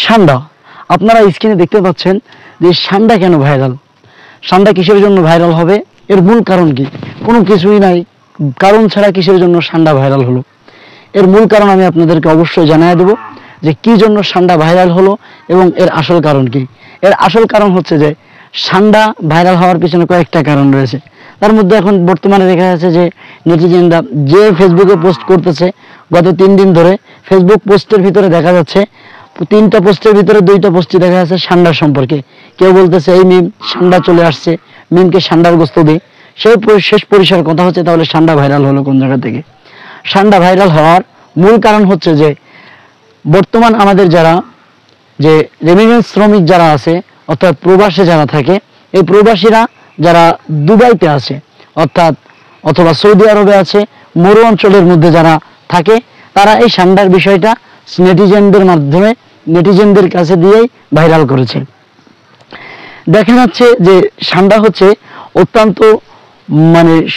সান্ডা, আপনারা স্ক্রিনে দেখতে পাচ্ছেন যে সান্ডা কেন ভাইরাল। সান্ডা কিসের জন্য ভাইরাল হবে, এর মূল কারণ কি? কোনো কিছুই নাই, কারণ ছাড়া কিসের জন্য সান্ডা ভাইরাল হলো। এর মূল কারণ আমি আপনাদেরকে অবশ্যই জানিয়ে দেব যে কি জন্য সান্ডা ভাইরাল হলো এবং এর আসল কারণ কি। এর আসল কারণ হচ্ছে যে সান্ডা ভাইরাল হওয়ার পিছনে কয়েকটা কারণ রয়েছে। তার মধ্যে এখন বর্তমানে দেখা যাচ্ছে যে নেটিজেনরা যে ফেসবুকে পোস্ট করতেছে, গত 3 দিন ধরে ফেসবুক পোস্টের ভিতরে দেখা যাচ্ছে 3টা পোস্টের ভিতরে 2টা পোস্টই দেখা যাচ্ছে সান্ডার সম্পর্কে। কেউ বলতেছে এই মিম সান্ডা চলে আসছে, মিমকে সান্ডার গোস্ত দিই। সেই শেষ পরিসর কথা হচ্ছে তাহলে সান্ডা ভাইরাল হলো কোন জায়গা থেকে? সান্ডা ভাইরাল হওয়ার মূল কারণ হচ্ছে যে বর্তমান আমাদের যারা যে রেমিটেন্স শ্রমিক যারা আছে, অর্থাৎ প্রবাসে যারা থাকে, এই প্রবাসীরা যারা দুবাইতে আছে অর্থাৎ অথবা সৌদি আরবে আছে, মরু অঞ্চলের মধ্যে যারা থাকে, তারা এই সান্ডার বিষয়টা নেটিজেনদের মাধ্যমে নেটিজেনদের কাছে দিয়েই ভাইরাল করেছে। দেখা যাচ্ছে যে সান্ডা হচ্ছে অত্যন্ত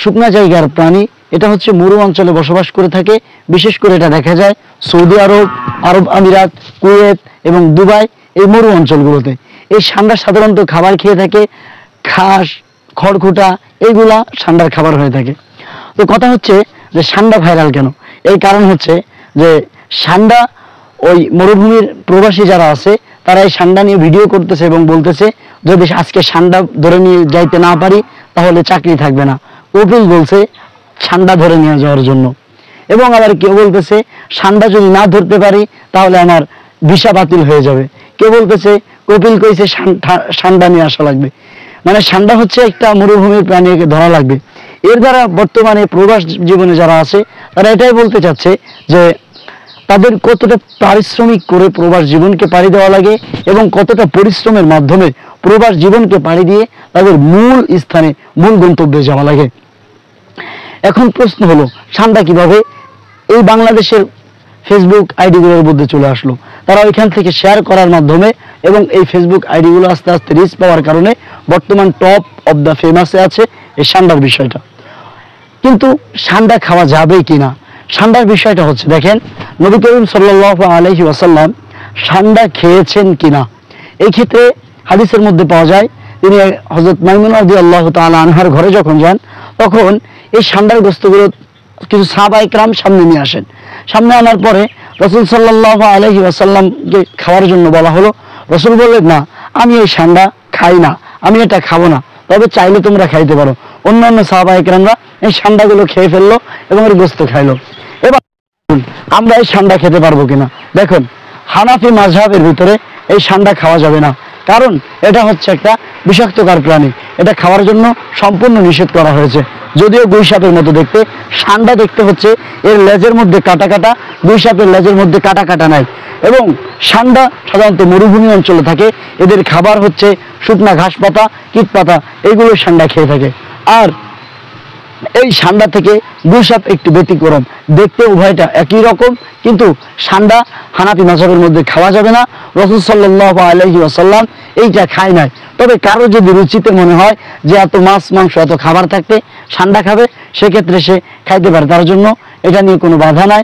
শুকনা জায়গার প্রাণী। এটা হচ্ছে মরু অঞ্চলে বসবাস করে থাকে। বিশেষ করে এটা দেখা যায় সৌদি আরব, আরব আমিরাত, কুয়েত এবং দুবাই, এই মরু অঞ্চলগুলোতে। এই সান্ডা সাধারণত খাবার খেয়ে থাকে ঘাস, খড়কুটা, এইগুলা সান্ডার খাবার হয়ে থাকে। তো কথা হচ্ছে যে সান্ডা ভাইরাল কেন? এই কারণ হচ্ছে যে সান্ডা ওই মরুভূমির প্রবাসী যারা আছে তারা এই সান্ডা নিয়ে ভিডিও করতেছে এবং বলতেছে যদি আজকে সান্ডা ধরে নিয়ে যাইতে না পারি তাহলে চাকরি থাকবে না। কপিল বলছে সান্ডা ধরে নিয়ে যাওয়ার জন্য, এবং আবার কেউ বলতেছে সান্ডা যদি না ধরতে পারি তাহলে আমার ভিসা বাতিল হয়ে যাবে। কেউ বলতেছে কপিল কইছে সান্ডা নিয়ে আসা লাগবে। সান্ডা হচ্ছে একটা মরুভূমির প্রাণী, একে ধরা লাগবে। এর দ্বারা বর্তমানে প্রবাস জীবনে যারা আছে তারা এটাই বলতে চাচ্ছে যে তাদের কতটা পারিশ্রমিক করে প্রবাস জীবনকে পাড়ি দেওয়া লাগে এবং কতটা পরিশ্রমের মাধ্যমে প্রবাস জীবনকে পাড়ি দিয়ে তাদের মূল স্থানে, মূল গন্তব্যে যাওয়া লাগে। এখন প্রশ্ন হলো সান্ডা কিভাবে এই বাংলাদেশের ফেসবুক আইডিগুলোর মধ্যে চলে আসলো? তারা ওইখান থেকে শেয়ার করার মাধ্যমে এবং এই ফেসবুক আইডিগুলো আস্তে আস্তে রিচ পাওয়ার কারণে বর্তমান টপ অফ দ্য ফেমাসে আছে এই সান্ডার বিষয়টা। কিন্তু সান্ডা খাওয়া যাবে কিনা, সান্ডার বিষয়টা হচ্ছে দেখেন, নবী করিম সাল্লাল্লাহু আলাইহি ওয়াসাল্লাম সান্ডা খেয়েছেন কিনা এই ক্ষেত্রে হাদিসের মধ্যে পাওয়া যায়। তিনি হযরত মাইমুনা রাদিয়াল্লাহু তাআলা আনহার ঘরে যখন যান তখন এই সান্ডার গোস্তগুলো কিছু সাহাবায়ে কেরাম সামনে নিয়ে আসেন। সামনে আনার পরে রাসূল সাল্লাল্লাহু আলাইহি ওয়াসাল্লামকে খাওয়ার জন্য বলা হলো। রাসূল বললেন না, আমি এই সান্ডা খাই না, আমি এটা খাবো না, তবে চাইলে তোমরা খাইতে পারো। অন্যান্য সাহাবায়ে কেরামরা এই সান্ডাগুলো খেয়ে ফেললো এবং এর গোস্ত খাইলো। এবার আমরা এই সান্ডা খেতে পারবো কিনা? দেখুন, হানাফি মাযহাবের ভিতরে এই সান্ডা খাওয়া যাবে না, কারণ এটা হচ্ছে একটা বিষাক্তকার প্রাণী। এটা খাওয়ার জন্য সম্পূর্ণ নিষেধ করা হয়েছে। যদিও গুইসাপের মতো দেখতে, সান্ডা দেখতে হচ্ছে এর লেজের মধ্যে কাটা কাটা, গুইসাপের লেজের মধ্যে কাটা কাটা নাই। এবং সান্ডা সাধারণত মরুভূমি অঞ্চলে থাকে। এদের খাবার হচ্ছে শুকনা ঘাস পাতা, কীট পাতা, এইগুলো সান্ডা খেয়ে থাকে। আর এই সান্ডা থেকে গুইসাপ একটু ব্যতিক্রম, দেখতে উভয়টা একই রকম, কিন্তু সান্ডা হানাফি মাযহাবের মধ্যে খাওয়া যাবে না। রাসূল সাল্লাল্লাহু আলাইহি ওয়াসাল্লাম এইটা খায় নাই। তবে কারো যদি রুচিতে মনে হয় যে এত মাছ মাংস এত খাবার থাকতে সান্ডা খাবে, সেক্ষেত্রে সে খাইতে পারে, তার জন্য এটা নিয়ে কোনো বাধা নাই।